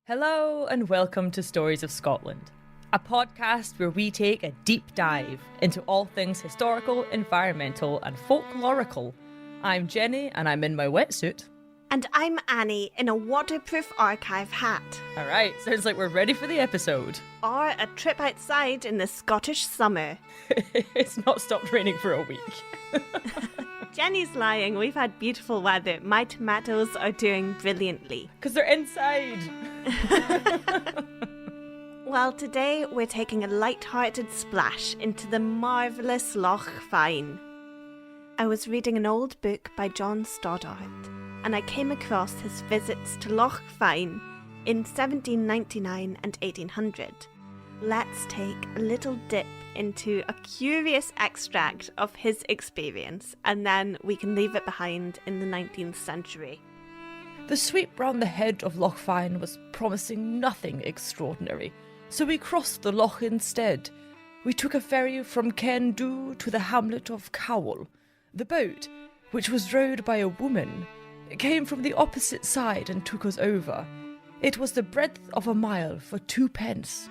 Hello and welcome to Stories of Scotland, a podcast where we take a deep dive into all things historical, environmental and folklorical. I'm Jenny and I'm in my wetsuit. And I'm Annie in a waterproof archive hat. Alright, sounds like we're ready for the episode. Or a trip outside in the Scottish summer. It's not stopped raining for a week. Jenny's lying, we've had beautiful weather. My tomatoes are doing brilliantly. Because they're inside. Well, today we're taking a lighthearted splash into the marvellous Loch Fyne. I was reading an old book by John Stoddart, and I came across his visits to Loch Fyne in 1799 and 1800. Let's take a little dip into a curious extract of his experience, and then we can leave it behind in the 19th century. The sweep round the head of Loch Fyne was promising nothing extraordinary, so we crossed the loch instead. We took a ferry from Kendu to the hamlet of Cowell. The boat, which was rowed by a woman, came from the opposite side and took us over. It was the breadth of a mile for 2d.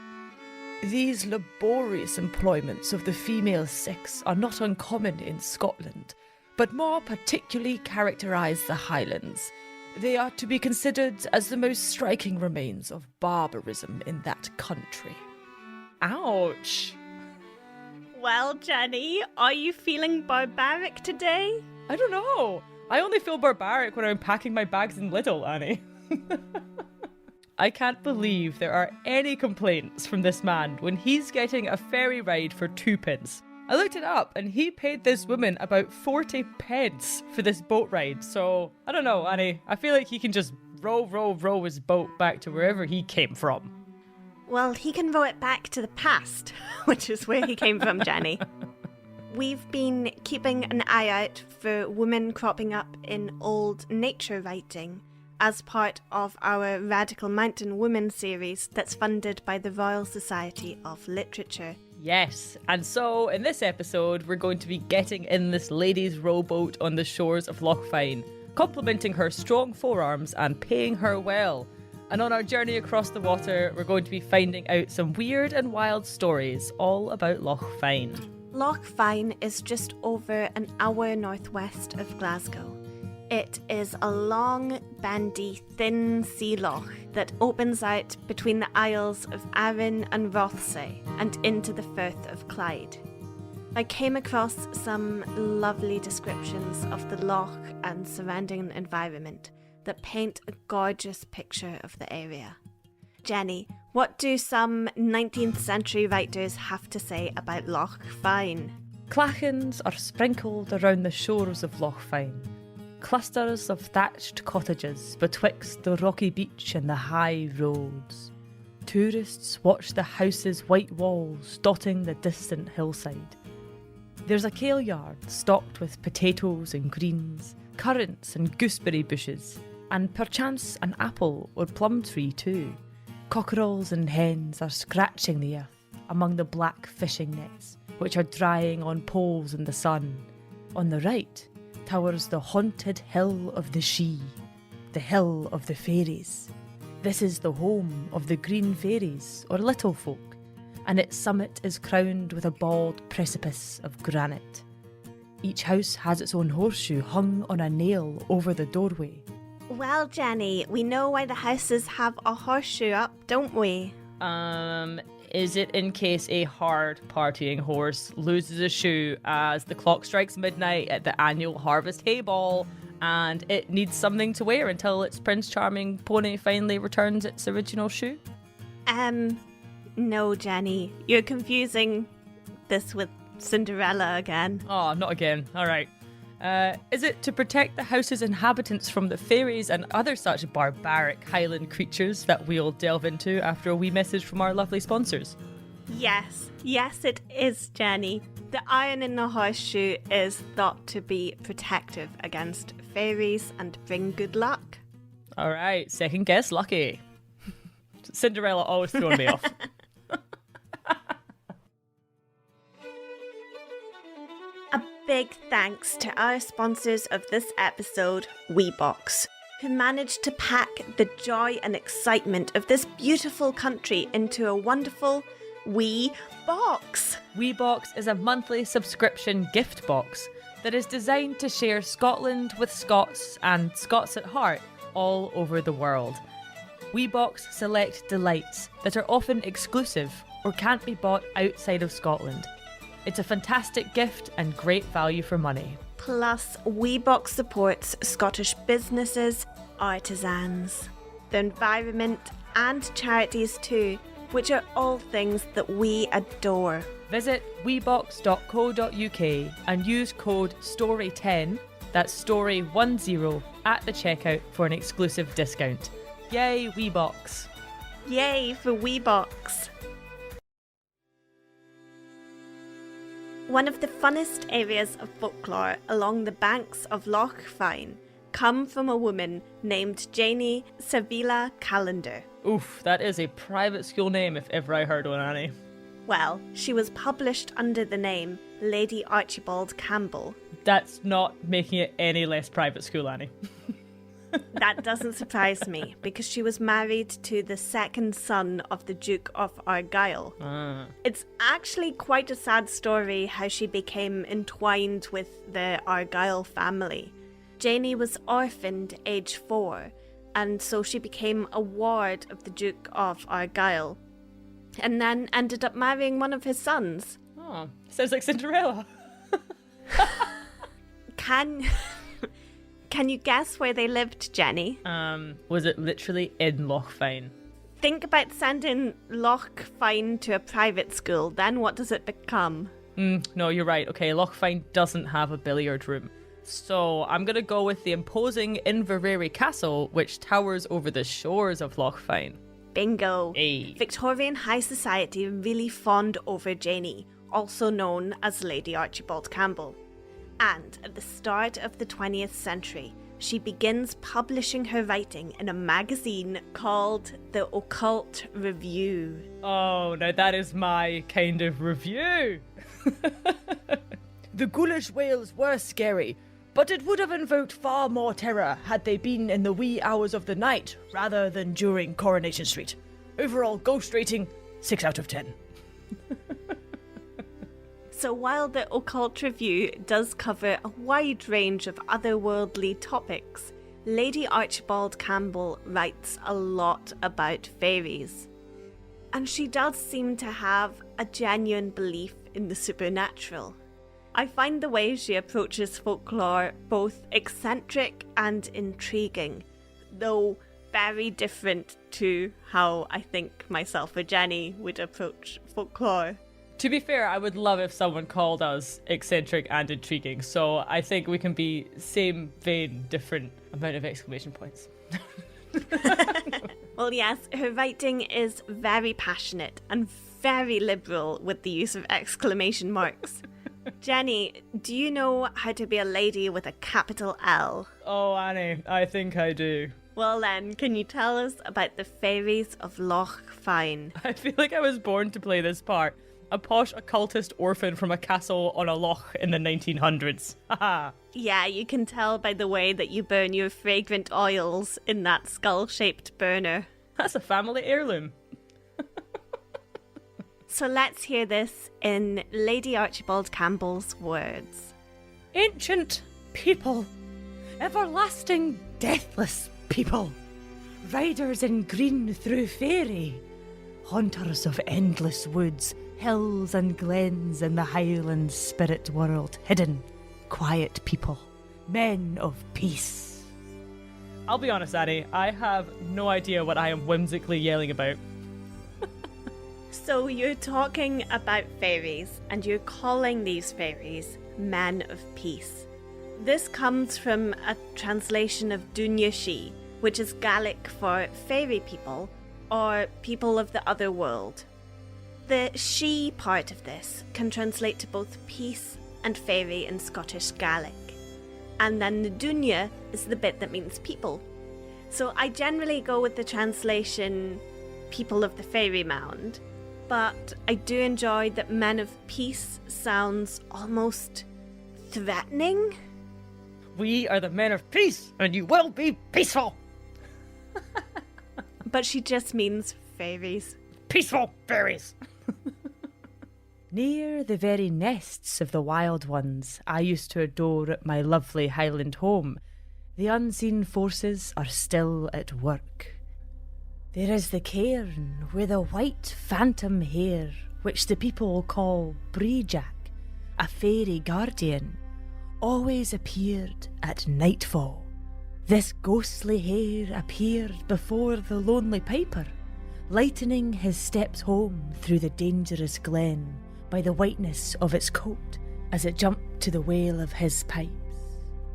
These laborious employments of the female sex are not uncommon in Scotland, but more particularly characterise the Highlands. They are to be considered as the most striking remains of barbarism in that country. Ouch! Well, Jenny, are you feeling barbaric today? I don't know. I only feel barbaric when I'm packing my bags in Lidl, Annie. I can't believe there are any complaints from this man when he's getting a ferry ride for 2d. I looked it up and he paid this woman about 40d for this boat ride. So, I don't know, Annie. I feel like he can just row his boat back to wherever he came from. Well, he can row it back to the past, which is where he came from, Jenny. We've been keeping an eye out for women cropping up in old nature writing as part of our Radical Mountain Women series that's funded by the Royal Society of Literature. Yes, and so in this episode we're going to be getting in this lady's rowboat on the shores of Loch Fyne, complimenting her strong forearms and paying her well. And on our journey across the water we're going to be finding out some weird and wild stories all about Loch Fyne. Loch Fyne is just over an hour northwest of Glasgow. It is a long, bendy, thin sea loch that opens out between the Isles of Arran and Rothesay and into the Firth of Clyde. I came across some lovely descriptions of the loch and surrounding environment that paint a gorgeous picture of the area. Jenny, what do some 19th century writers have to say about Loch Fyne? Clachans are sprinkled around the shores of Loch Fyne. Clusters of thatched cottages betwixt the rocky beach and the high roads. Tourists watch the houses' white walls dotting the distant hillside. There's a kale yard stocked with potatoes and greens, currants and gooseberry bushes, and perchance an apple or plum tree too. Cockerels and hens are scratching the earth among the black fishing nets, which are drying on poles in the sun. On the right towers the haunted Hill of the Shee, the Hill of the Fairies. This is the home of the Green Fairies, or Little Folk, and its summit is crowned with a bald precipice of granite. Each house has its own horseshoe hung on a nail over the doorway. Well, Jenny, we know why the houses have a horseshoe up, don't we? Is it in case a hard partying horse loses a shoe as the clock strikes midnight at the annual Harvest Hay Ball and it needs something to wear until its Prince Charming pony finally returns its original shoe? No, Jenny. You're confusing this with Cinderella again. Oh, not again. All right. Is it to protect the house's inhabitants from the fairies and other such barbaric Highland creatures that we'll delve into after a wee message from our lovely sponsors? Yes, it is, Jenny. The iron in the horseshoe is thought to be protective against fairies and bring good luck. All right, second guess lucky. Cinderella always throwing me off. A big thanks to our sponsors of this episode, WeBox, who managed to pack the joy and excitement of this beautiful country into a wonderful wee box. WeBox is a monthly subscription gift box that is designed to share Scotland with Scots and Scots at heart all over the world. WeBox select delights that are often exclusive or can't be bought outside of Scotland. It's a fantastic gift and great value for money. Plus, WeBox supports Scottish businesses, artisans, the environment, and charities too, which are all things that we adore. Visit webox.co.uk and use code STORY10, that's STORY10, at the checkout for an exclusive discount. Yay, WeBox! Yay for WeBox! One of the funnest areas of folklore along the banks of Loch Fyne come from a woman named Janie Savila Callender. Oof, that is a private school name if ever I heard one, Annie. Well, she was published under the name Lady Archibald Campbell. That's not making it any less private school, Annie. That doesn't surprise me, because she was married to the second son of the Duke of Argyll. It's actually quite a sad story how she became entwined with the Argyll family. Janie was orphaned age 4, and so she became a ward of the Duke of Argyll, and then ended up marrying one of his sons. Oh, sounds like Cinderella. Can you guess where they lived, Jenny? Was it literally in Loch Fyne? Think about sending Loch Fyne to a private school, then what does it become? No, you're right. Okay, Loch Fyne doesn't have a billiard room. So I'm going to go with the imposing Inveraray Castle, which towers over the shores of Loch Fyne. Bingo. Hey. Victorian high society really fawned over Janie, also known as Lady Archibald Campbell. And at the start of the 20th century, she begins publishing her writing in a magazine called the Occult Review. Oh, now that is my kind of review. The ghoulish wails were scary, but it would have invoked far more terror had they been in the wee hours of the night rather than during Coronation Street. Overall ghost rating, 6 out of 10. So while the Occult Review does cover a wide range of otherworldly topics, Lady Archibald Campbell writes a lot about fairies. And she does seem to have a genuine belief in the supernatural. I find the way she approaches folklore both eccentric and intriguing, though very different to how I think myself or Jenny would approach folklore. To be fair, I would love if someone called us eccentric and intriguing, so I think we can be same vein, different amount of exclamation points. Well, yes, her writing is very passionate and very liberal with the use of exclamation marks. Jenny, do you know how to be a lady with a capital L? Oh, Annie, I think I do. Well then, can you tell us about the fairies of Loch Fyne? I feel like I was born to play this part. A posh occultist orphan from a castle on a loch in the 1900s. Haha. Yeah, you can tell by the way that you burn your fragrant oils in that skull-shaped burner. That's a family heirloom. So let's hear this in Lady Archibald Campbell's words. Ancient people, everlasting deathless people, riders in green through fairy, haunters of endless woods, hills and glens in the Highland spirit world, hidden, quiet people, men of peace. I'll be honest, Annie, I have no idea what I am whimsically yelling about. So you're talking about fairies, and you're calling these fairies men of peace. This comes from a translation of Dunya Shi, which is Gaelic for fairy people, or people of the other world. The she part of this can translate to both peace and fairy in Scottish Gaelic. And then the Dunya is the bit that means people. So I generally go with the translation people of the fairy mound, but I do enjoy that men of peace sounds almost threatening? We are the men of peace, and you will be peaceful. But she just means fairies. Peaceful fairies. Near the very nests of the wild ones I used to adore at my lovely Highland home, the unseen forces are still at work. There is the cairn where the white phantom hare, which the people call Breejack, a fairy guardian, always appeared at nightfall. This ghostly hare appeared before the lonely piper, lightening his steps home through the dangerous glen by the whiteness of its coat as it jumped to the wail of his pipes,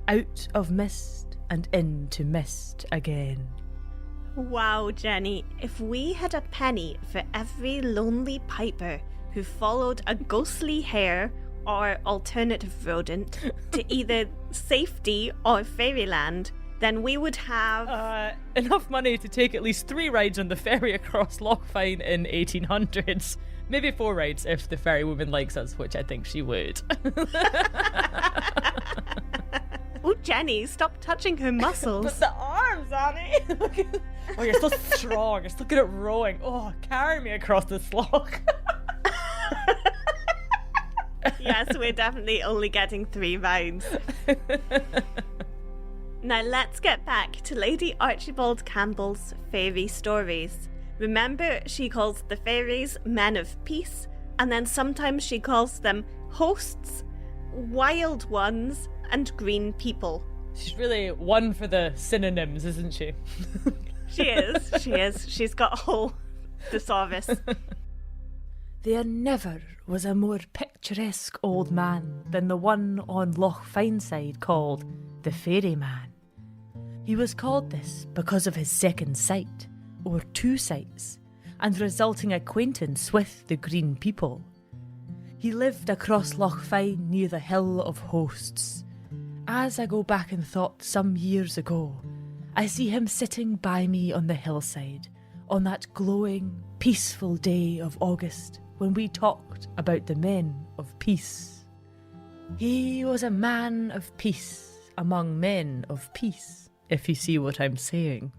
out of mist and into mist again. Wow, Jenny, if we had a penny for every lonely piper who followed a ghostly hare or alternative rodent to either safety or fairyland, then we would have... enough money to take at least 3 rides on the ferry across Loch Fyne in 1800s. Maybe 4 rides if the ferry woman likes us, which I think she would. Oh, Jenny, stop touching her muscles. But the arms, Annie! Oh, you're so strong. You're so good at rowing. Oh, carry me across this loch. Yes, we're definitely only getting 3 rides. Now let's get back to Lady Archibald Campbell's fairy stories. Remember, she calls the fairies men of peace, and then sometimes she calls them hosts, wild ones, and green people. She's really one for the synonyms, isn't she? She is. She's got a whole thesaurus. There never was a more picturesque old man than the one on Loch Fyne side called the Fairy Man. He was called this because of his second sight, or 2 sights, and resulting acquaintance with the green people. He lived across Loch Fyne near the Hill of Hosts. As I go back in thought some years ago, I see him sitting by me on the hillside on that glowing, peaceful day of August when we talked about the men of peace. He was a man of peace among men of peace, if you see what I'm saying.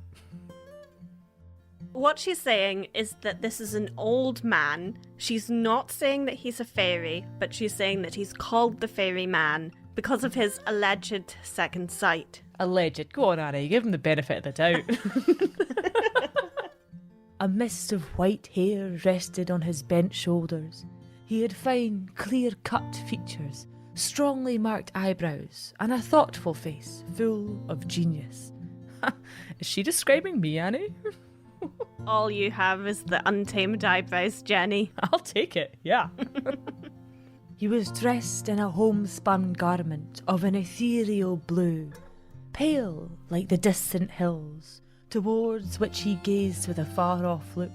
What she's saying is that this is an old man. She's not saying that he's a fairy, but she's saying that he's called the Fairy Man because of his alleged second sight. Alleged. Go on, Annie. Give him the benefit of the doubt. A mist of white hair rested on his bent shoulders. He had fine, clear-cut features, strongly marked eyebrows, and a thoughtful face full of genius. Is she describing me, Annie? All you have is the untamed eyebrows, Jenny. I'll take it, yeah. He was dressed in a homespun garment of an ethereal blue, pale like the distant hills, towards which he gazed with a far-off look,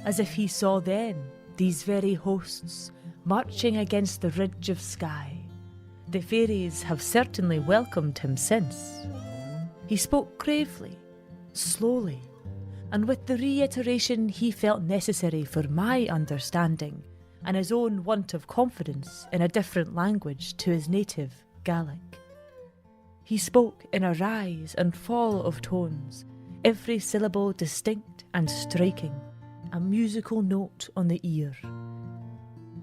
as if he saw then these very hosts marching against the ridge of sky. The fairies have certainly welcomed him since. He spoke gravely, slowly, and with the reiteration he felt necessary for my understanding, and his own want of confidence in a different language to his native Gaelic. He spoke in a rise and fall of tones, every syllable distinct and striking, a musical note on the ear.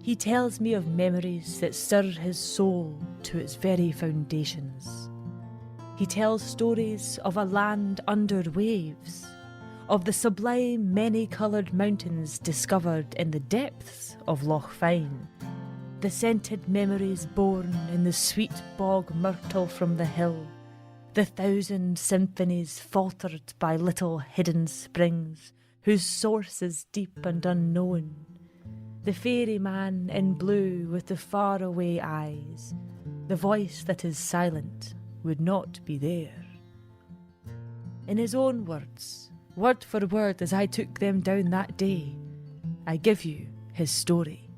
He tells me of memories that stir his soul to its very foundations. He tells stories of a land under waves, of the sublime many-coloured mountains discovered in the depths of Loch Fyne, the scented memories born in the sweet bog myrtle from the hill, the 1,000 symphonies faltered by little hidden springs, whose source is deep and unknown, the fairy man in blue with the faraway eyes, the voice that is silent would not be there. In his own words, word for word as I took them down that day, I give you his story.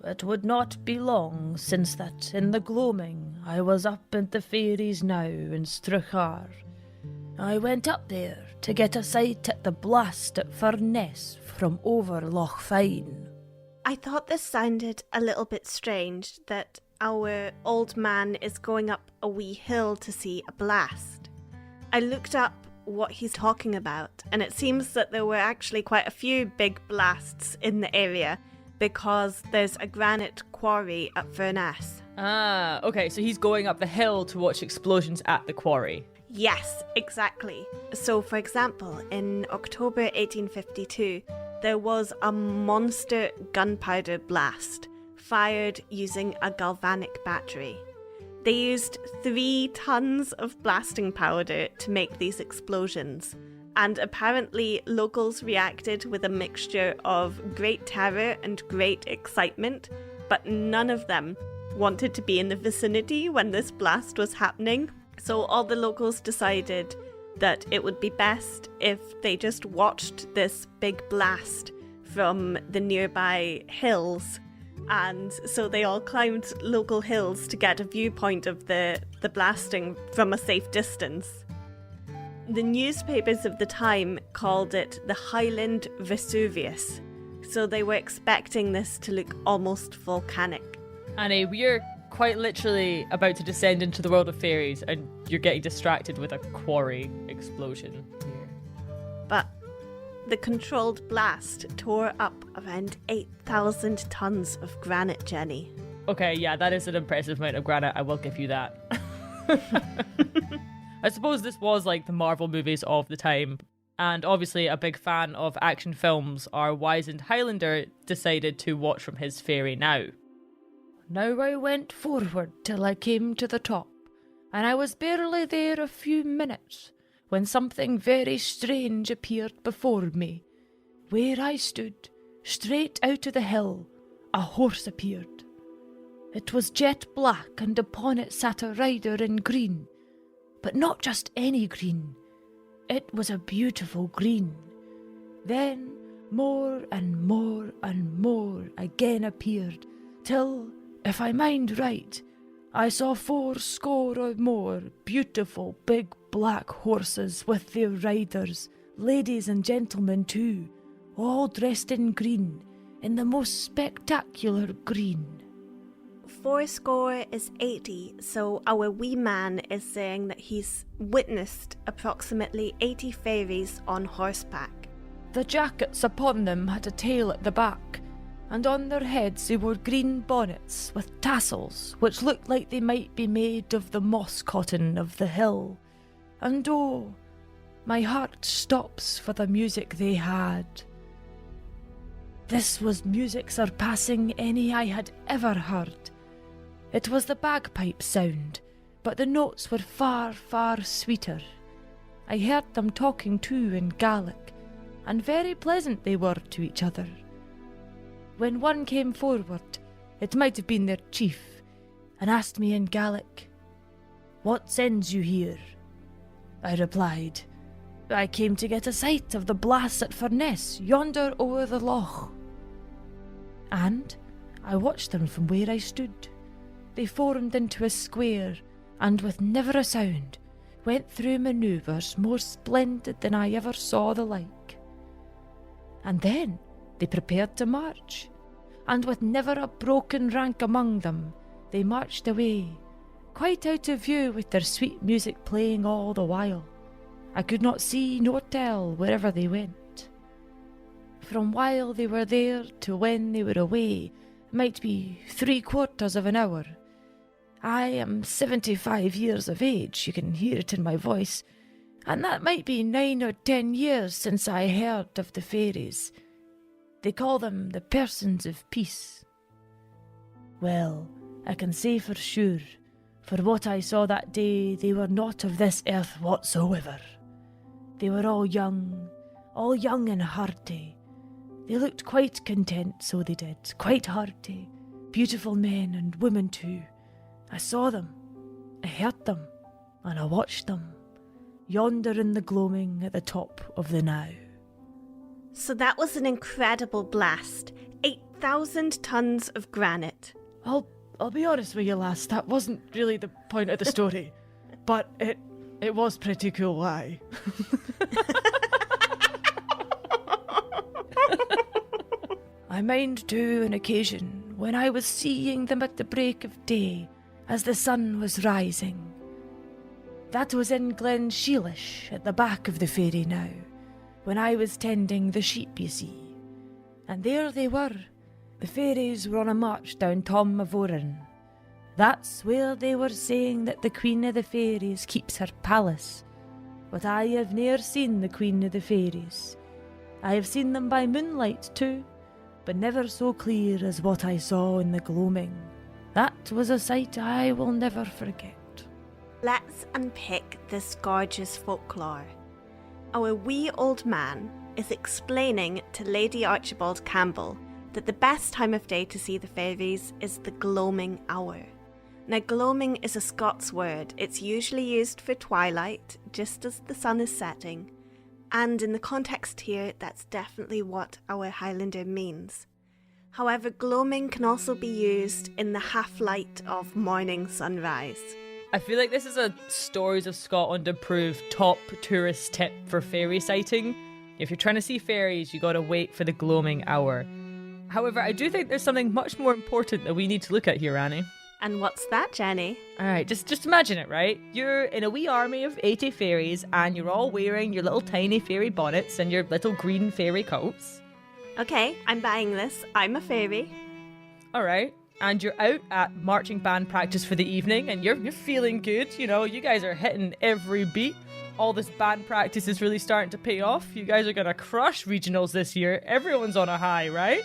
It would not be long since that in the gloaming I was up at the fairies' now in Struchar. I went up there to get a sight at the blast at Furness from over Loch Fyne. I thought this sounded a little bit strange, that our old man is going up a wee hill to see a blast. I looked up what he's talking about, and it seems that there were actually quite a few big blasts in the area because there's a granite quarry at Furness. Ah, okay, so he's going up the hill to watch explosions at the quarry. Yes, exactly. So, for example, in October 1852, there was a monster gunpowder blast fired using a galvanic battery. They used 3 tons of blasting powder to make these explosions, and apparently locals reacted with a mixture of great terror and great excitement, but none of them wanted to be in the vicinity when this blast was happening. So all the locals decided that it would be best if they just watched this big blast from the nearby hills. And so they all climbed local hills to get a viewpoint of the blasting from a safe distance. The newspapers of the time called it the Highland Vesuvius, so they were expecting this to look almost volcanic. Annie, we're quite literally about to descend into the world of fairies, and you're getting distracted with a quarry explosion here. But the controlled blast tore up around 8,000 tons of granite, Jenny. Okay, yeah, that is an impressive amount of granite, I will give you that. I suppose this was like the Marvel movies of the time, and obviously a big fan of action films, our wizened Highlander decided to watch from his fairy now. Now I went forward till I came to the top, and I was barely there a few minutes when something very strange appeared before me. Where I stood, straight out of the hill, a horse appeared. It was jet black, and upon it sat a rider in green, but not just any green. It was a beautiful green. Then more and more and more again appeared, till, if I mind right, I saw 80 or more beautiful big black horses with their riders, ladies and gentlemen too, all dressed in green, in the most spectacular green. 80 is 80, so our wee man is saying that he's witnessed approximately 80 fairies on horseback. The jackets upon them had a tail at the back, and on their heads they wore green bonnets with tassels which looked like they might be made of the moss cotton of the hill. And oh, my heart stops for the music they had. This was music surpassing any I had ever heard. It was the bagpipe sound, but the notes were far, far sweeter. I heard them talking too in Gaelic, and very pleasant they were to each other. When one came forward, it might have been their chief, and asked me in Gaelic, "What sends you here?" I replied, "I came to get a sight of the blast at Furness, yonder o'er the loch." And I watched them from where I stood. They formed into a square, and with never a sound, went through manoeuvres more splendid than I ever saw the like. And then they prepared to march, and with never a broken rank among them, they marched away, quite out of view with their sweet music playing all the while. I could not see nor tell wherever they went. From while they were there to when they were away might be 3/4 of an hour. I am 75 years of age, you can hear it in my voice, and that might be 9 or 10 years since I heard of the fairies. They call them the persons of peace. Well, I can say for sure, for what I saw that day, they were not of this earth whatsoever. They were all young and hearty. They looked quite content, so they did, quite hearty, beautiful men and women too. I saw them, I heard them, and I watched them, yonder in the gloaming at the top of the now. So that was an incredible blast. 8,000 tons of granite. I'll be honest with you, lass, that wasn't really the point of the story, but it was pretty cool, aye. I mind too an occasion when I was seeing them at the break of day, as the sun was rising. That was in Glen Sheelish, at the back of the ferry now, when I was tending the sheep, you see. And there they were. The fairies were on a march down Tom of Oran. That's where they were saying that the Queen of the Fairies keeps her palace. But I have ne'er seen the Queen of the Fairies. I have seen them by moonlight too, but never so clear as what I saw in the gloaming. That was a sight I will never forget. Let's unpick this gorgeous folklore. Our wee old man is explaining to Lady Archibald Campbell that the best time of day to see the fairies is the gloaming hour. Now, gloaming is a Scots word. It's usually used for twilight, just as the sun is setting. And in the context here, that's definitely what our Highlander means. However, gloaming can also be used in the half-light of morning sunrise. I feel like this is a Stories of Scotland approved top tourist tip for fairy sighting. If you're trying to see fairies, you gotta wait for the gloaming hour. However, I do think there's something much more important that we need to look at here, Annie. And what's that, Jenny? Alright, just imagine it, right? You're in a wee army of 80 fairies and you're all wearing your little tiny fairy bonnets and your little green fairy coats. Okay, I'm buying this. I'm a fairy. Alright, and you're out at marching band practice for the evening and you're feeling good, you know, you guys are hitting every beat. All this band practice is really starting to pay off. You guys are gonna crush regionals this year. Everyone's on a high, right?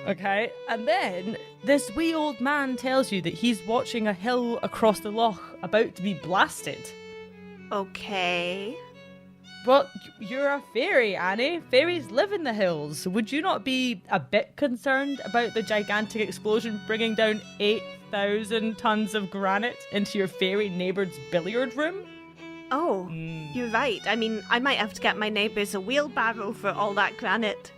Okay, and then this wee old man tells you that he's watching a hill across the loch about to be blasted. Okay. Well, you're a fairy, Annie. Fairies live in the hills. Would you not be a bit concerned about the gigantic explosion bringing down 8,000 tons of granite into your fairy neighbour's billiard room? Oh, You're right. I mean, I might have to get my neighbours a wheelbarrow for all that granite.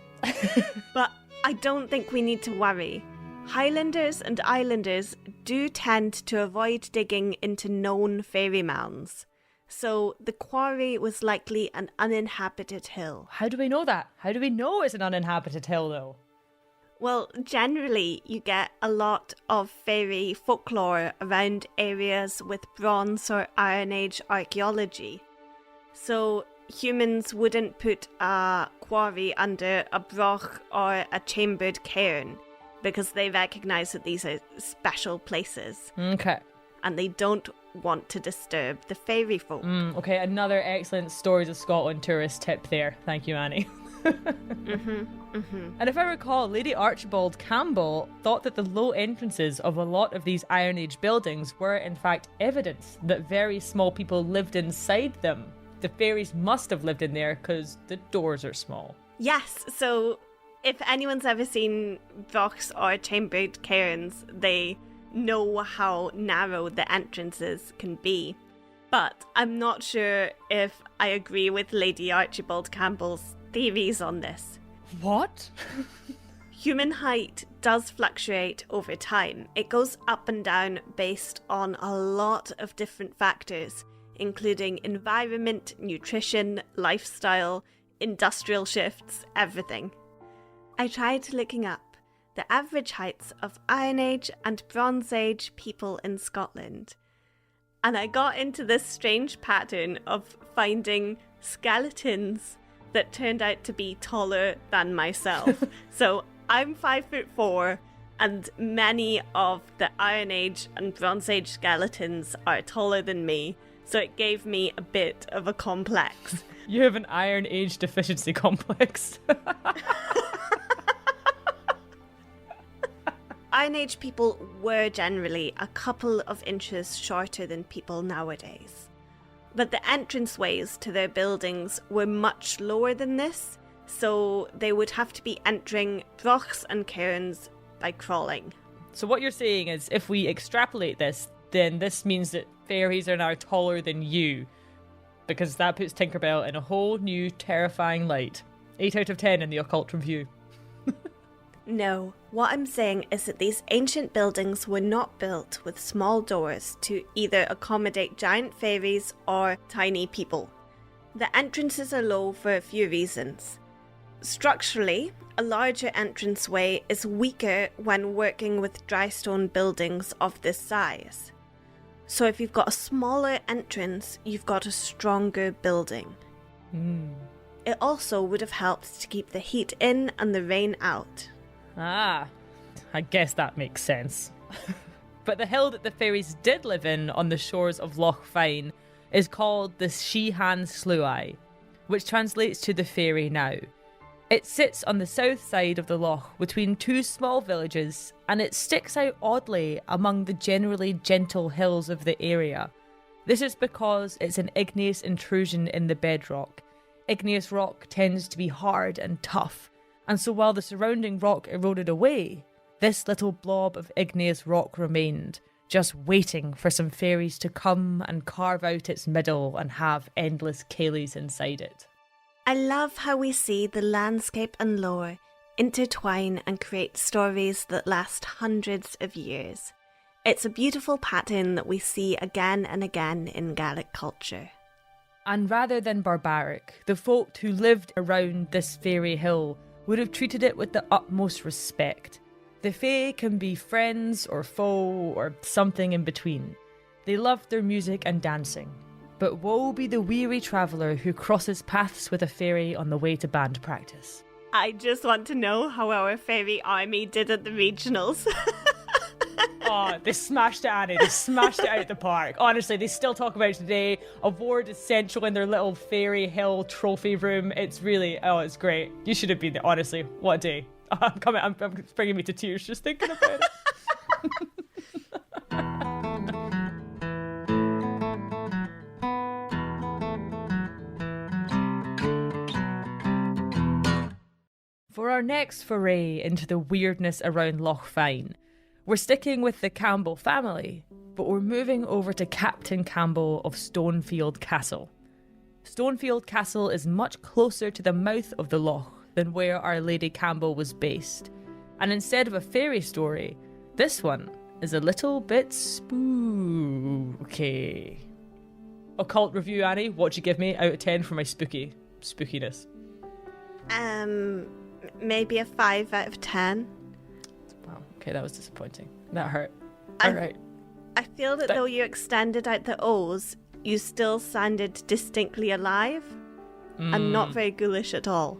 But I don't think we need to worry. Highlanders and Islanders do tend to avoid digging into known fairy mounds. So the quarry was likely an uninhabited hill. How do we know that? How do we know it's an uninhabited hill, though? Well, generally you get a lot of fairy folklore around areas with Bronze or Iron Age archaeology. So humans wouldn't put a quarry under a broch or a chambered cairn because they recognise that these are special places. Okay. And they don't want to disturb the fairy folk. Okay, another excellent Stories of Scotland tourist tip there. Thank you, Annie. And if I recall, Lady Archibald Campbell thought that the low entrances of a lot of these Iron Age buildings were in fact evidence that very small people lived inside them. The fairies must have lived in there because the doors are small. Yes, so if anyone's ever seen brochs or chambered cairns, they know how narrow the entrances can be. But I'm not sure if I agree with Lady Archibald Campbell's theories on this. What? Human height does fluctuate over time. It goes up and down based on a lot of different factors, including environment, nutrition, lifestyle, industrial shifts, everything. I tried looking up the average heights of Iron Age and Bronze Age people in Scotland, and I got into this strange pattern of finding skeletons that turned out to be taller than myself. So I'm 5'4", and many of the Iron Age and Bronze Age skeletons are taller than me, so it gave me a bit of a complex. You have an Iron Age deficiency complex. Iron Age people were generally a couple of inches shorter than people nowadays. But the entranceways to their buildings were much lower than this, so they would have to be entering brochs and cairns by crawling. So what you're saying is, if we extrapolate this, then this means that fairies are now taller than you, because that puts Tinkerbell in a whole new terrifying light. 8 out of 10 in the Occult review. No, what I'm saying is that these ancient buildings were not built with small doors to either accommodate giant fairies or tiny people. The entrances are low for a few reasons. Structurally, A larger entranceway is weaker when working with dry stone buildings of this size. So if you've got a smaller entrance, you've got a stronger building. It also would have helped to keep the heat in and the rain out. Ah, I guess that makes sense. But the hill that the fairies did live in on the shores of Loch Fyne is called the Sheehan Sluai, which translates to the Fairy Now. It sits on the south side of the loch between two small villages, and it sticks out oddly among the generally gentle hills of the area. This is because it's an igneous intrusion in the bedrock. Igneous rock tends to be hard and tough, and so while the surrounding rock eroded away, this little blob of igneous rock remained, just waiting for some fairies to come and carve out its middle and have endless ceilidhs inside it. I love how we see the landscape and lore intertwine and create stories that last hundreds of years. It's a beautiful pattern that we see again and again in Gaelic culture. And rather than barbaric, the folk who lived around this fairy hill would have treated it with the utmost respect. The Fae can be friends or foe or something in between. They loved their music and dancing. But woe be the weary traveller who crosses paths with a fairy on the way to band practice. I just want to know how our fairy army did at the regionals. Oh, they smashed it, Annie. They smashed it out the park. Honestly, they still talk about it today. Award essential in their little fairy hill trophy room. It's really, it's great. You should have been there, honestly. What a day. I'm bringing me to tears just thinking about it. For our next foray into the weirdness around Loch Fyne, we're sticking with the Campbell family, but we're moving over to Captain Campbell of Stonefield Castle. Stonefield Castle is much closer to the mouth of the loch than where Our Lady Campbell was based, and instead of a fairy story, this one is a little bit spooky. Occult review, Annie, what'd you give me out of 10 for my spookiness? Maybe a 5 out of 10. Wow, okay, that was disappointing. That hurt. Alright. I feel that though you extended out the O's, you still sounded distinctly alive and not very ghoulish at all.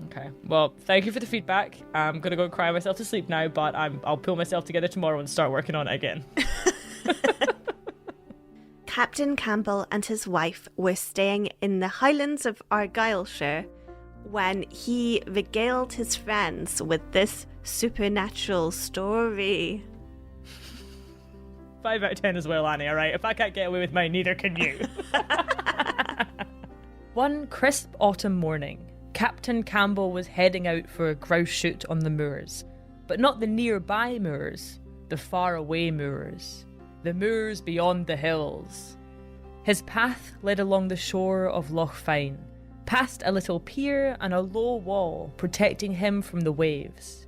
Okay, well, thank you for the feedback. I'm going to go cry myself to sleep now, but I'll pull myself together tomorrow and start working on it again. Captain Campbell and his wife were staying in the Highlands of Argyllshire when he regaled his friends with this supernatural story. 5 out of 10 as well, Annie, alright? If I can't get away with mine, neither can you. One crisp autumn morning, Captain Campbell was heading out for a grouse shoot on the moors. But not the nearby moors, the faraway moors. The moors beyond the hills. His path led along the shore of Loch Fyne, past a little pier and a low wall protecting him from the waves.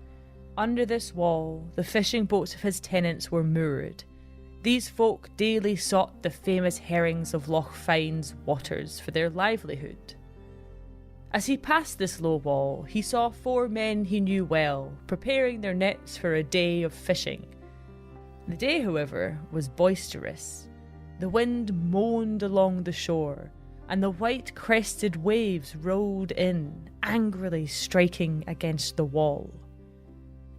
Under this wall, the fishing boats of his tenants were moored. These folk daily sought the famous herrings of Loch Fyne's waters for their livelihood. As he passed this low wall, he saw 4 men he knew well, preparing their nets for a day of fishing. The day, however, was boisterous. The wind moaned along the shore, and the white-crested waves rolled in, angrily striking against the wall.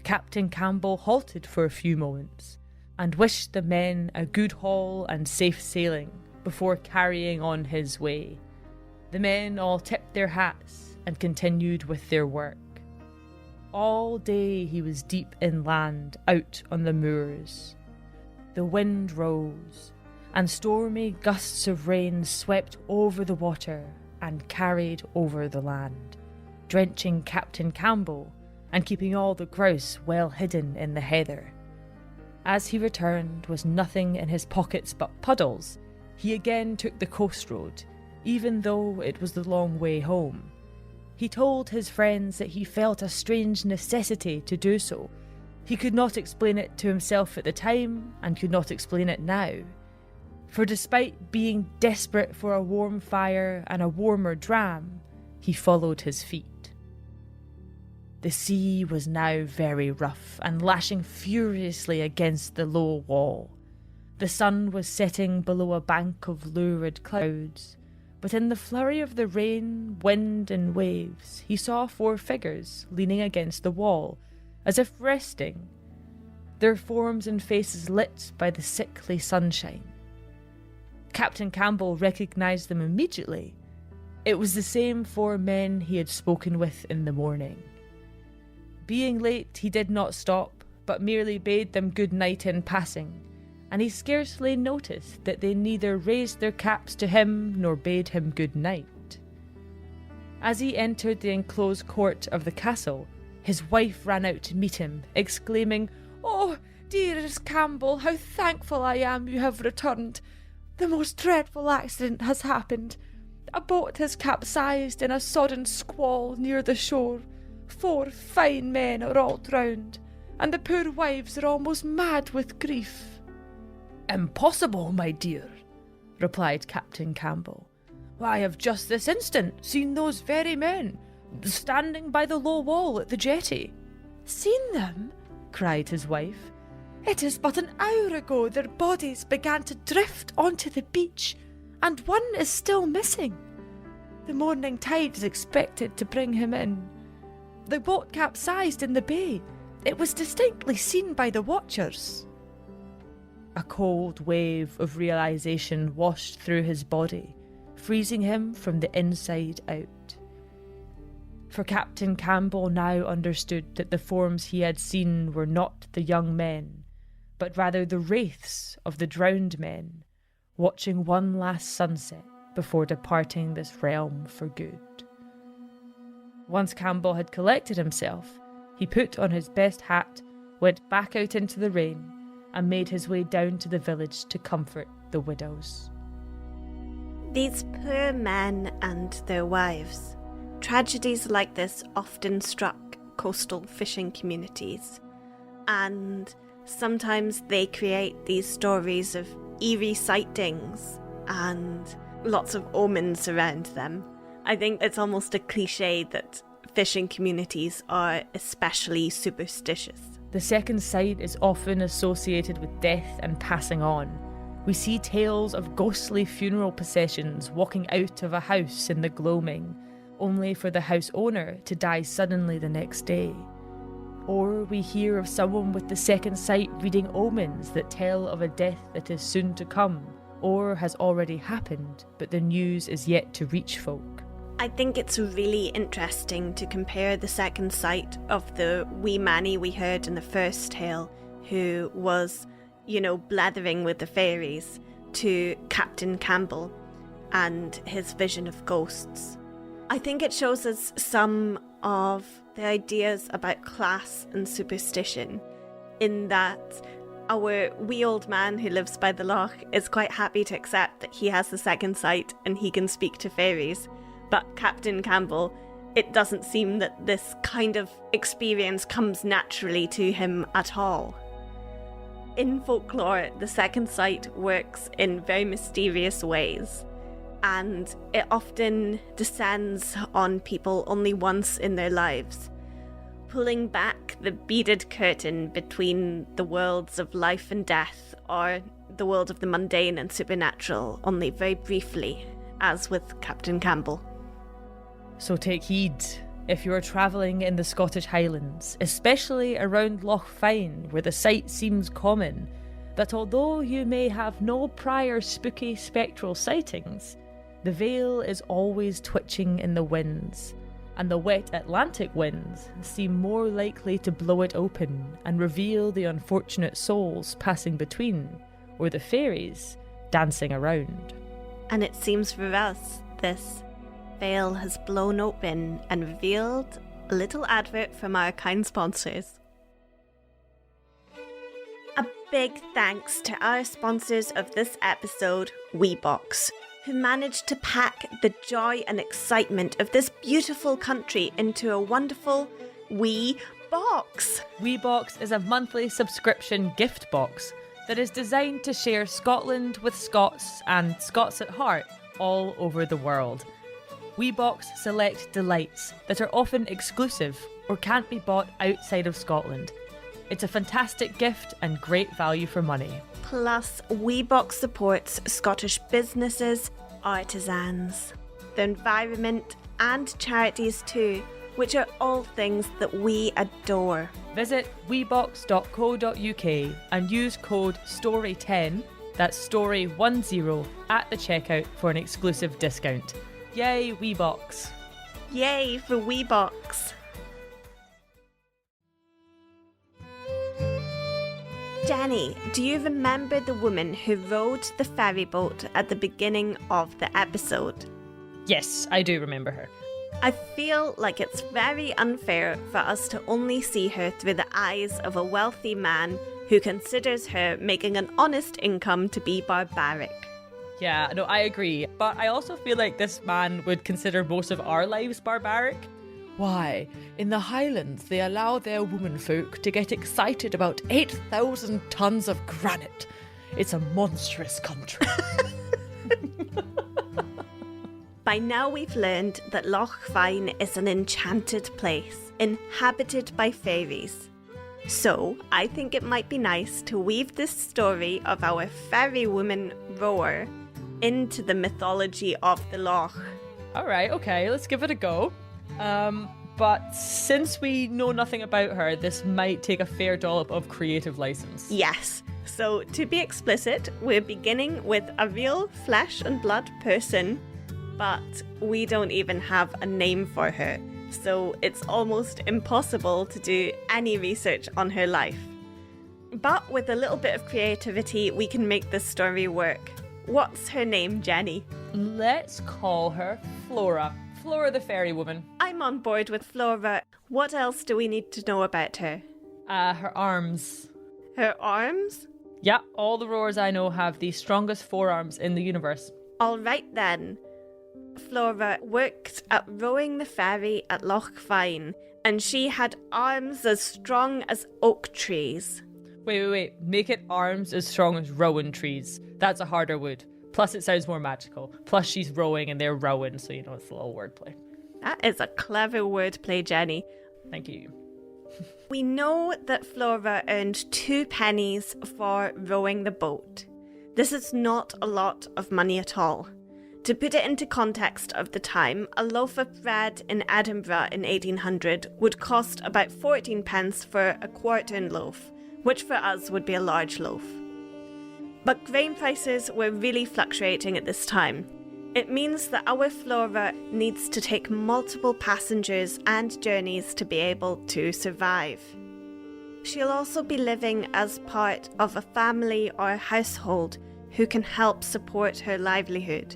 Captain Campbell halted for a few moments, and wished the men a good haul and safe sailing before carrying on his way. The men all tipped their hats and continued with their work. All day he was deep inland, out on the moors. The wind rose, and stormy gusts of rain swept over the water and carried over the land, drenching Captain Campbell and keeping all the grouse well hidden in the heather. As he returned with nothing in his pockets but puddles, he again took the coast road, even though it was the long way home. He told his friends that he felt a strange necessity to do so. He could not explain it to himself at the time, and could not explain it now. For despite being desperate for a warm fire and a warmer dram, he followed his feet. The sea was now very rough and lashing furiously against the low wall. The sun was setting below a bank of lurid clouds, but in the flurry of the rain, wind and waves, he saw 4 figures leaning against the wall, as if resting, their forms and faces lit by the sickly sunshine. Captain Campbell recognised them immediately. It was the same 4 men he had spoken with in the morning. Being late, he did not stop, but merely bade them good night in passing, and he scarcely noticed that they neither raised their caps to him nor bade him good night. As he entered the enclosed court of the castle, his wife ran out to meet him, exclaiming, "Oh, dearest Campbell, how thankful I am you have returned. The most dreadful accident has happened. A boat has capsized in a sodden squall near the shore. 4 fine men are all drowned, and the poor wives are almost mad with grief." "Impossible, my dear," replied Captain Campbell. "I have just this instant seen those very men, standing by the low wall at the jetty." "Seen them?" cried his wife. "It is but an hour ago their bodies began to drift onto the beach, and one is still missing. The morning tide is expected to bring him in. The boat capsized in the bay. It was distinctly seen by the watchers." A cold wave of realisation washed through his body, freezing him from the inside out. For Captain Campbell now understood that the forms he had seen were not the young men, but rather the wraiths of the drowned men, watching one last sunset before departing this realm for good. Once Campbell had collected himself, he put on his best hat, went back out into the rain, and made his way down to the village to comfort the widows. These poor men and their wives. Tragedies like this often struck coastal fishing communities, and sometimes they create these stories of eerie sightings and lots of omens around them. I think it's almost a cliche that fishing communities are especially superstitious. The second sight is often associated with death and passing on. We see tales of ghostly funeral processions walking out of a house in the gloaming, only for the house owner to die suddenly the next day. Or we hear of someone with the second sight reading omens that tell of a death that is soon to come, or has already happened, but the news is yet to reach folk. I think it's really interesting to compare the second sight of the wee manny we heard in the first tale, who was, blathering with the fairies, to Captain Campbell and his vision of ghosts. I think it shows us some of the ideas about class and superstition, in that our wee old man who lives by the loch is quite happy to accept that he has the second sight and he can speak to fairies. But Captain Campbell, it doesn't seem that this kind of experience comes naturally to him at all. In folklore, the second sight works in very mysterious ways, and it often descends on people only once in their lives, pulling back the beaded curtain between the worlds of life and death, or the world of the mundane and supernatural, only very briefly, as with Captain Campbell. So take heed if you are travelling in the Scottish Highlands, especially around Loch Fyne, where the sight seems common, that although you may have no prior spooky spectral sightings, the veil is always twitching in the winds, and the wet Atlantic winds seem more likely to blow it open and reveal the unfortunate souls passing between, or the fairies dancing around. And it seems for us, this veil has blown open and revealed a little advert from our kind sponsors. A big thanks to our sponsors of this episode, WeBox, who managed to pack the joy and excitement of this beautiful country into a wonderful wee box. WeBox is a monthly subscription gift box that is designed to share Scotland with Scots and Scots at heart all over the world. WeBox select delights that are often exclusive or can't be bought outside of Scotland. It's a fantastic gift and great value for money. Plus, WeBox supports Scottish businesses, artisans, the environment, and charities too, which are all things that we adore. Visit webox.co.uk and use code STORY10, that's STORY10, at the checkout for an exclusive discount. Yay, WeBox! Yay for WeBox! Jenny, do you remember the woman who rowed the ferry boat at the beginning of the episode? Yes, I do remember her. I feel like it's very unfair for us to only see her through the eyes of a wealthy man who considers her making an honest income to be barbaric. Yeah, no, I agree. But I also feel like this man would consider most of our lives barbaric. Why, in the Highlands they allow their womenfolk to get excited about 8,000 tons of granite. It's a monstrous country. By now we've learned that Loch Fyne is an enchanted place, inhabited by fairies. So I think it might be nice to weave this story of our fairy woman rower into the mythology of the loch. Alright, okay, let's give it a go. But since we know nothing about her, this might take a fair dollop of creative license. Yes. So to be explicit, we're beginning with a real flesh and blood person, but we don't even have a name for her. So it's almost impossible to do any research on her life. But with a little bit of creativity, we can make this story work. What's her name, Jenny? Let's call her Flora. Flora the fairy woman. I'm on board with Flora. What else do we need to know about her? Her arms. Her arms? Yeah, all the rowers I know have the strongest forearms in the universe. All right then. Flora worked at rowing the ferry at Loch Fyne, and she had arms as strong as oak trees. Wait. Make it arms as strong as rowan trees. That's a harder wood. Plus, it sounds more magical. Plus, she's rowing and they're rowing, so it's a little wordplay. That is a clever wordplay, Jenny. Thank you. We know that Flora earned 2 pennies for rowing the boat. This is not a lot of money at all. To put it into context of the time, a loaf of bread in Edinburgh in 1800 would cost about 14 pence for a quartern loaf, which for us would be a large loaf. But grain prices were really fluctuating at this time. It means that our Flora needs to take multiple passengers and journeys to be able to survive. She'll also be living as part of a family or household who can help support her livelihood.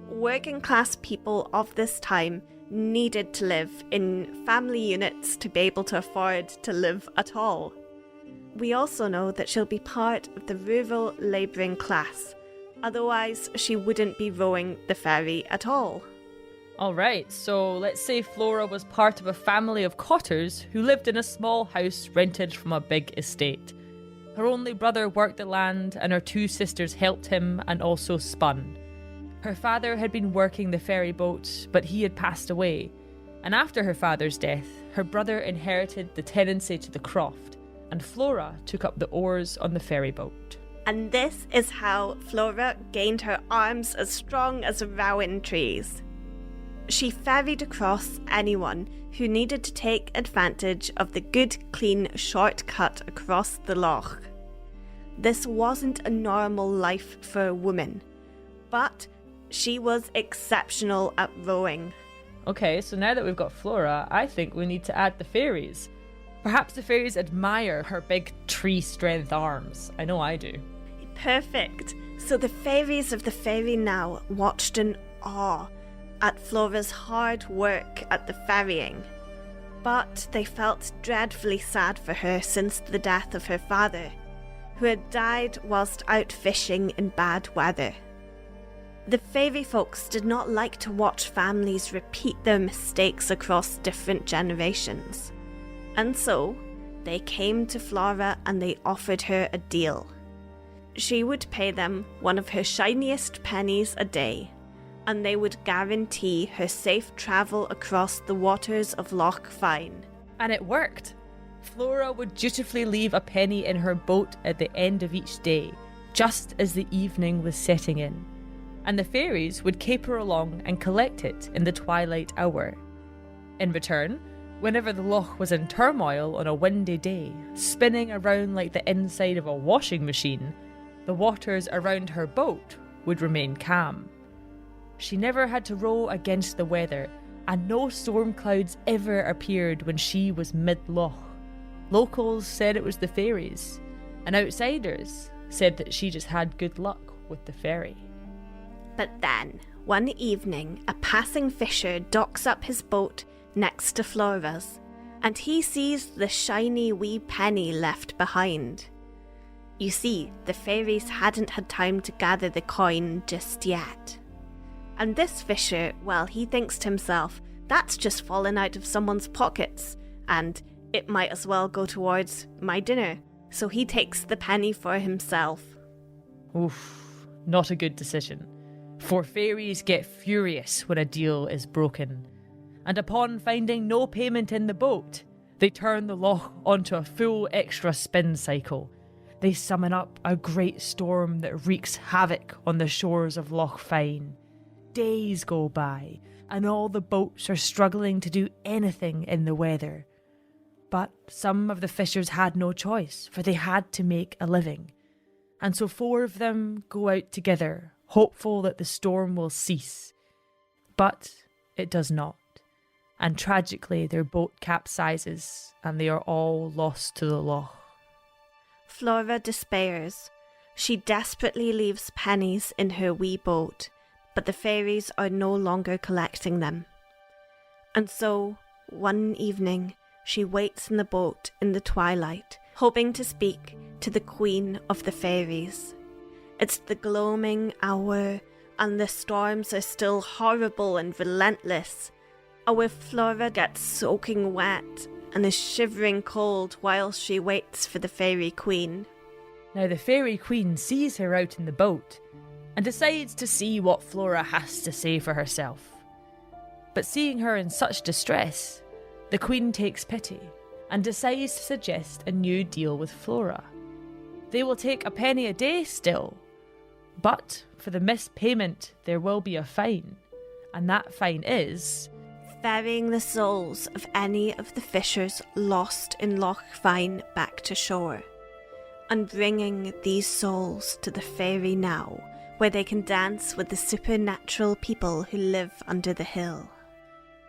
Working class people of this time needed to live in family units to be able to afford to live at all. We also know that she'll be part of the rural labouring class, otherwise she wouldn't be rowing the ferry at all. Alright, so let's say Flora was part of a family of cotters who lived in a small house rented from a big estate. Her only brother worked the land and her 2 sisters helped him and also spun. Her father had been working the ferry boat, but he had passed away. And after her father's death, her brother inherited the tenancy to the croft, and Flora took up the oars on the ferry boat. And this is how Flora gained her arms as strong as rowan trees. She ferried across anyone who needed to take advantage of the good, clean shortcut across the loch. This wasn't a normal life for a woman, but she was exceptional at rowing. Okay, so now that we've got Flora, I think we need to add the fairies. Perhaps the fairies admire her big tree-strength arms. I know I do. Perfect. So the fairies of the Fairy Now watched in awe at Flora's hard work at the ferrying. But they felt dreadfully sad for her since the death of her father, who had died whilst out fishing in bad weather. The fairy folks did not like to watch families repeat their mistakes across different generations. And so, they came to Flora and they offered her a deal. She would pay them one of her shiniest pennies a day, and they would guarantee her safe travel across the waters of Loch Fyne. And it worked. Flora would dutifully leave a penny in her boat at the end of each day, just as the evening was setting in, and the fairies would caper along and collect it in the twilight hour. In return, whenever the loch was in turmoil on a windy day, spinning around like the inside of a washing machine, the waters around her boat would remain calm. She never had to row against the weather, and no storm clouds ever appeared when she was mid-loch. Locals said it was the fairies, and outsiders said that she just had good luck with the ferry. But then, one evening, a passing fisher docks up his boat next to Flora's, and he sees the shiny wee penny left behind. You see, the fairies hadn't had time to gather the coin just yet. And this fisher, well, he thinks to himself, that's just fallen out of someone's pockets, and it might as well go towards my dinner. So he takes the penny for himself. Oof, not a good decision. For fairies get furious when a deal is broken. And upon finding no payment in the boat, they turn the loch onto a full extra spin cycle. They summon up a great storm that wreaks havoc on the shores of Loch Fyne. Days go by, and all the boats are struggling to do anything in the weather. But some of the fishers had no choice, for they had to make a living. And so 4 of them go out together, hopeful that the storm will cease. But it does not. And tragically their boat capsizes, and they are all lost to the loch. Flora despairs. She desperately leaves pennies in her wee boat, but the fairies are no longer collecting them. And so, one evening, she waits in the boat in the twilight, hoping to speak to the Queen of the Fairies. It's the gloaming hour, and the storms are still horrible and relentless. Our Flora gets soaking wet and is shivering cold while she waits for the Fairy Queen. Now the Fairy Queen sees her out in the boat and decides to see what Flora has to say for herself. But seeing her in such distress, the Queen takes pity and decides to suggest a new deal with Flora. They will take a penny a day still, but for the missed payment there will be a fine, and that fine is ferrying the souls of any of the fishers lost in Loch Fyne back to shore, and bringing these souls to the fairy now, where they can dance with the supernatural people who live under the hill.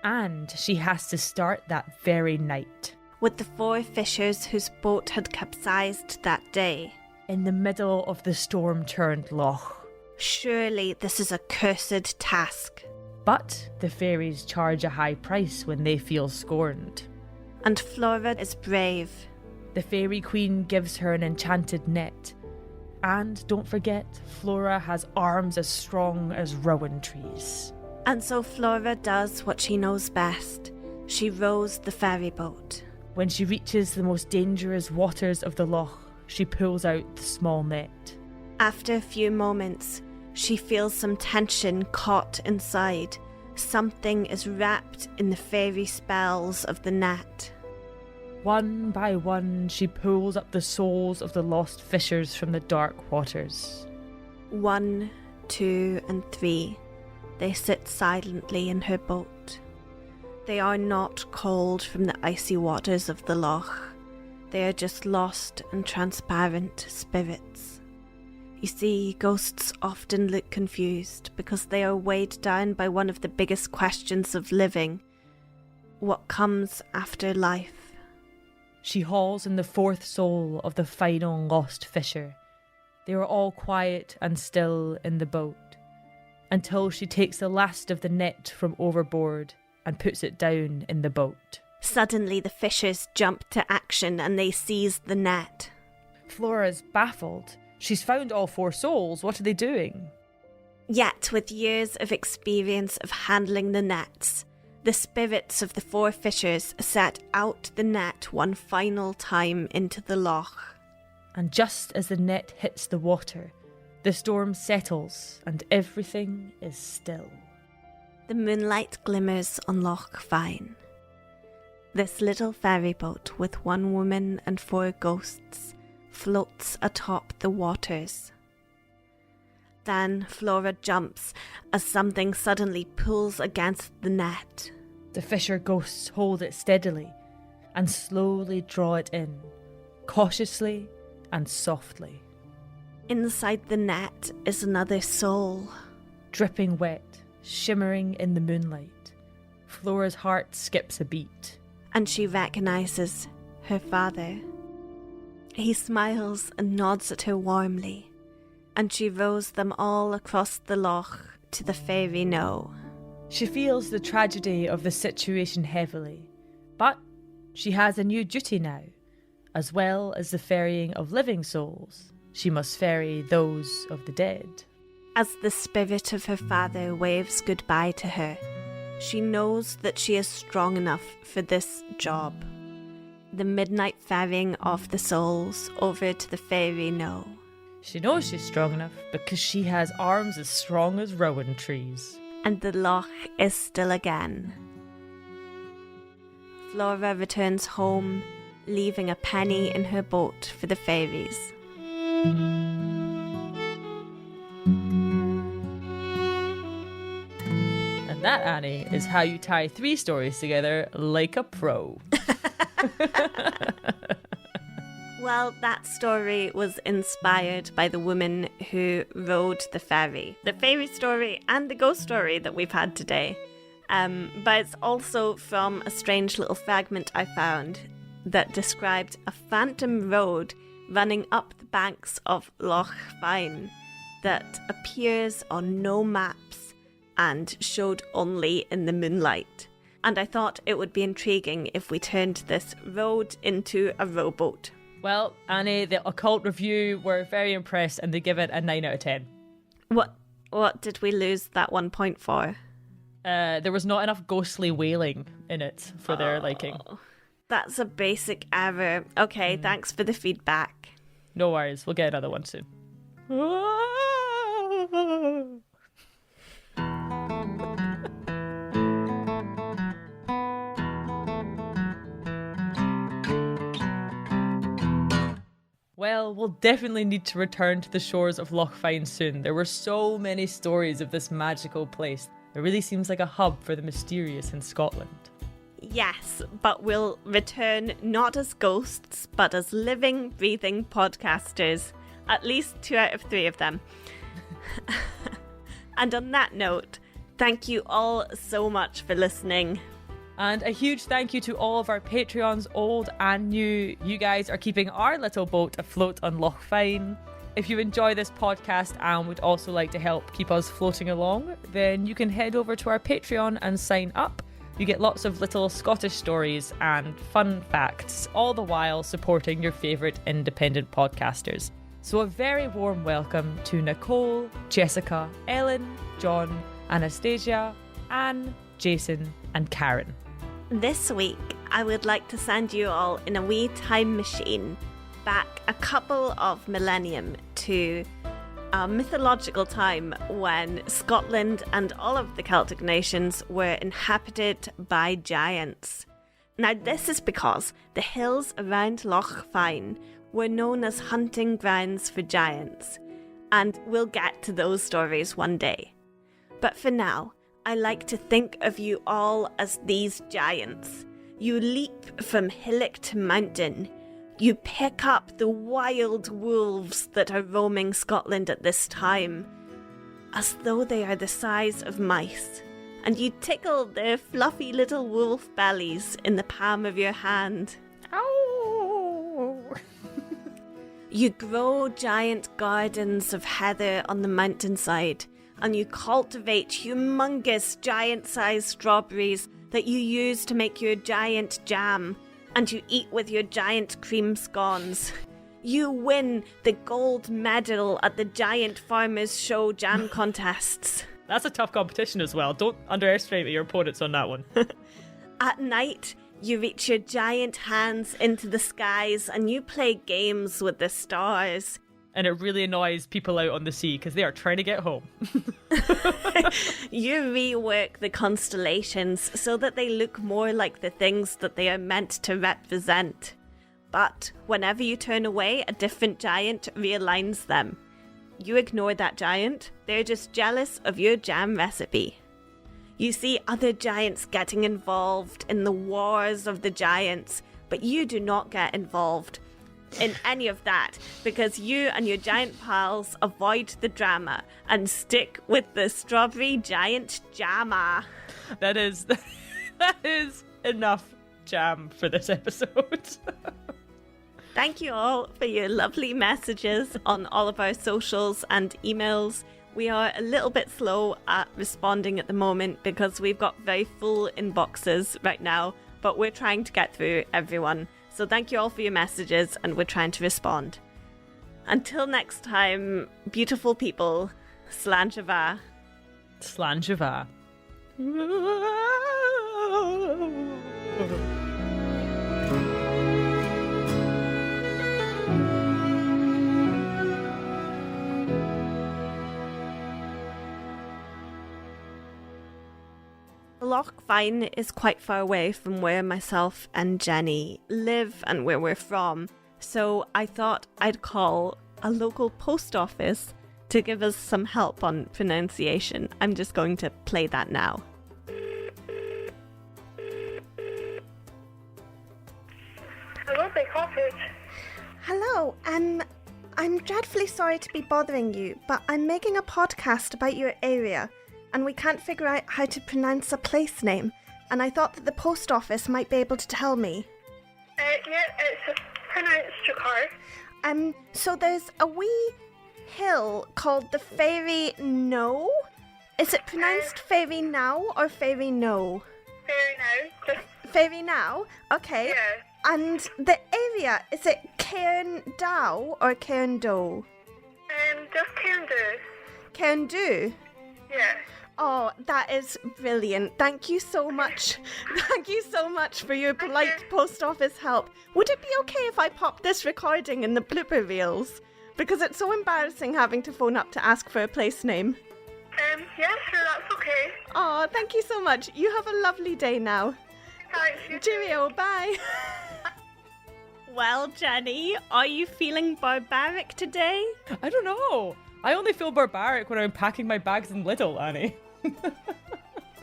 And she has to start that very night, with the 4 fishers whose boat had capsized that day, in the middle of the storm-turned loch. Surely this is a cursed task. But the fairies charge a high price when they feel scorned. And Flora is brave. The Fairy Queen gives her an enchanted net. And don't forget, Flora has arms as strong as rowan trees. And so Flora does what she knows best. She rows the ferry boat. When she reaches the most dangerous waters of the loch, she pulls out the small net. After a few moments, she feels some tension caught inside. Something is wrapped in the fairy spells of the net. One by one, she pulls up the souls of the lost fishers from the dark waters. 1, 2, and 3. They sit silently in her boat. They are not cold from the icy waters of the loch. They are just lost and transparent spirits. You see, ghosts often look confused because they are weighed down by one of the biggest questions of living. What comes after life? She hauls in the 4th soul of the final lost fisher. They are all quiet and still in the boat, until she takes the last of the net from overboard and puts it down in the boat. Suddenly the fishers jump to action and they seize the net. Flora's baffled. She's found all 4 souls. What are they doing? Yet, with years of experience of handling the nets, the spirits of the 4 fishers set out the net one final time into the loch. And just as the net hits the water, the storm settles and everything is still. The moonlight glimmers on Loch Fyne. This little ferry boat with 1 woman and 4 ghosts floats atop the waters. Then Flora jumps as something suddenly pulls against the net. The fisher ghosts hold it steadily and slowly draw it in, cautiously and softly. Inside the net is another soul. Dripping wet, shimmering in the moonlight, Flora's heart skips a beat. And she recognises her father. He smiles and nods at her warmly, and she rows them all across the loch to the fairy knowe. She feels the tragedy of the situation heavily, but she has a new duty now. As well as the ferrying of living souls, she must ferry those of the dead. As the spirit of her father waves goodbye to her, she knows that she is strong enough for this job. The midnight ferrying of the souls over to the fairy knowe. She knows she's strong enough because she has arms as strong as rowan trees. And the loch is still again. Flora returns home, leaving a penny in her boat for the fairies. And that, Annie, is how you tie 3 stories together like a pro. Well, that story was inspired by the woman who rowed the ferry. The fairy story and the ghost story that we've had today. But it's also from a strange little fragment I found that described a phantom road running up the banks of Loch Fyne that appears on no maps and showed only in the moonlight. And I thought it would be intriguing if we turned this road into a rowboat. Well, Annie, the Occult review were very impressed and they give it a 9 out of 10. What did we lose that 1 point for? There was not enough ghostly wailing in it for their liking. That's a basic error. Okay, thanks for the feedback. No worries, we'll get another one soon. Well, we'll definitely need to return to the shores of Loch Fyne soon. There were so many stories of this magical place. It really seems like a hub for the mysterious in Scotland. Yes, but we'll return not as ghosts, but as living, breathing podcasters. At least 2 out of 3 of them. And on that note, thank you all so much for listening. And a huge thank you to all of our Patreons, old and new. You guys are keeping our little boat afloat on Loch Fyne. If you enjoy this podcast and would also like to help keep us floating along, then you can head over to our Patreon and sign up. You get lots of little Scottish stories and fun facts, all the while supporting your favourite independent podcasters. So a very warm welcome to Nicole, Jessica, Ellen, John, Anastasia, Anne, Jason and Karen. This week, I would like to send you all in a wee time machine back a couple of millennium to a mythological time when Scotland and all of the Celtic nations were inhabited by giants. Now, this is because the hills around Loch Fyne were known as hunting grounds for giants, and we'll get to those stories one day. But for now, I like to think of you all as these giants. You leap from hillock to mountain. You pick up the wild wolves that are roaming Scotland at this time, as though they are the size of mice, and you tickle their fluffy little wolf bellies in the palm of your hand. Ow! You grow giant gardens of heather on the mountainside, and you cultivate humongous giant-sized strawberries that you use to make your giant jam, and you eat with your giant cream scones. You win the gold medal at the Giant Farmers Show jam contests. That's a tough competition as well. Don't underestimate your opponents on that one. At night, you reach your giant hands into the skies and you play games with the stars. and it really annoys people out on the sea because they are trying to get home. You rework the constellations so that they look more like the things that they are meant to represent. But whenever you turn away, a different giant realigns them. You ignore that giant, they're just jealous of your jam recipe. You see other giants getting involved in the wars of the giants, but you do not get involved in any of that because you and your giant pals avoid the drama and stick with the strawberry giant jamma. That is enough jam for this episode. Thank you all for your lovely messages on all of our socials and emails. We are a little bit slow at responding at the moment because we've got very full inboxes right now, but we're trying to get through everyone. So thank you all for your messages, and we're trying to respond. Until next time, beautiful people, Slanjava. Slanjava. Loch Fyne is quite far away from where myself and Jenny live and where we're from, so I thought I'd call a local post office to give us some help on pronunciation. I'm just going to play that now. Hello, Big Office. Hello, I'm dreadfully sorry to be bothering you, but I'm making a podcast about your area, and we can't figure out how to pronounce a place name, and I thought that the post office might be able to tell me. Yeah, it's pronounced Jakar. So there's a wee hill called the Fairy No? Is it pronounced Fairy Now or Fairy No? Fairy now. Just, Fairy Now? Okay. yeah. And the area, is it Cairn Dow or Cairn Do? Just Candace. Cairn Do? Yeah. Oh, that is brilliant. Thank you so much. Thank you so much for your polite post office help. Would it be okay if I pop this recording in the blooper reels? Because it's so embarrassing having to phone up to ask for a place name. Yeah, sure, that's okay. Oh, thank you so much. You have a lovely day now. Thanks, you too. Cheerio, bye. Well, Jenny, are you feeling barbaric today? I don't know. I only feel barbaric when I'm packing my bags in Lidl, Annie.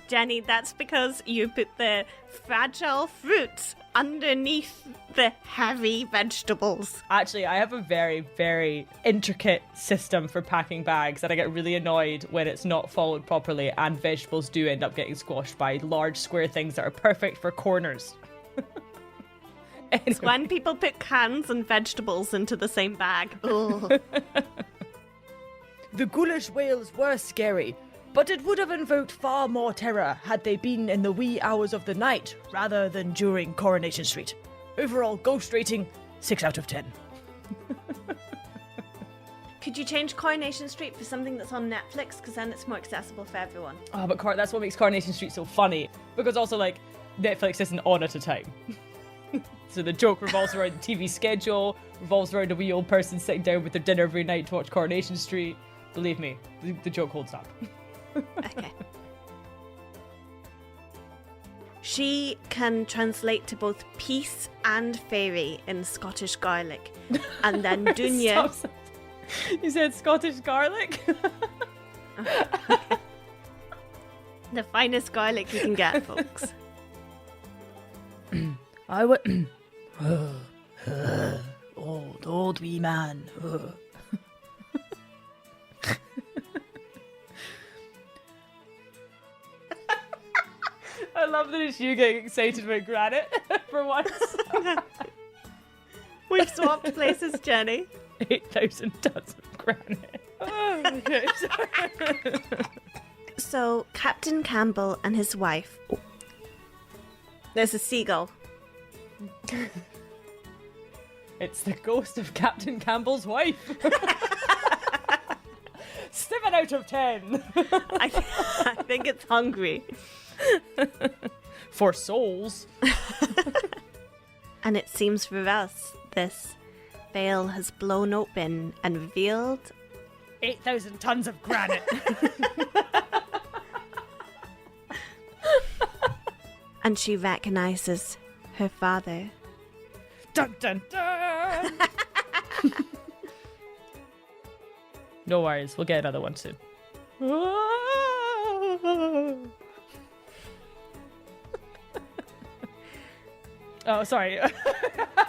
Jenny, that's because you put the fragile fruits underneath the heavy vegetables. Actually, I have a very, very intricate system for packing bags that I get really annoyed when it's not followed properly, and vegetables do end up getting squashed by large square things that are perfect for corners. Anyway. It's when people put cans and vegetables into the same bag. Ugh. The ghoulish whales were scary, but it would have invoked far more terror had they been in the wee hours of the night rather than during Coronation Street. Overall ghost rating, 6 out of 10. Could you change Coronation Street for something that's on Netflix? Because then it's more accessible for everyone. Oh, but that's what makes Coronation Street so funny. Because also, like, Netflix isn't on at a time. So the joke revolves around the TV schedule, revolves around a wee old person sitting down with their dinner every night to watch Coronation Street. Believe me, the joke holds up. Okay. She can translate to both peace and fairy in Scottish Gaelic. And then Dunya... Stop. You said Scottish garlic? The finest Gaelic you can get, folks. I would... old wee man. I love that it's you getting excited about granite for once. We've swapped places, Jenny. 8,000 tons of granite. Oh, okay. So, Captain Campbell and his wife... Oh. There's a seagull. It's the ghost of Captain Campbell's wife. 7 out of 10. I think it's hungry. For souls. And it seems for us, this veil has blown open and revealed 8,000 tons of granite. and she recognizes her father. Dun dun dun! No worries, we'll get another one soon. Oh, sorry. I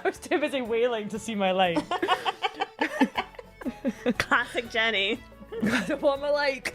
was too busy wailing to see my line. Classic Jenny. I don't want my like.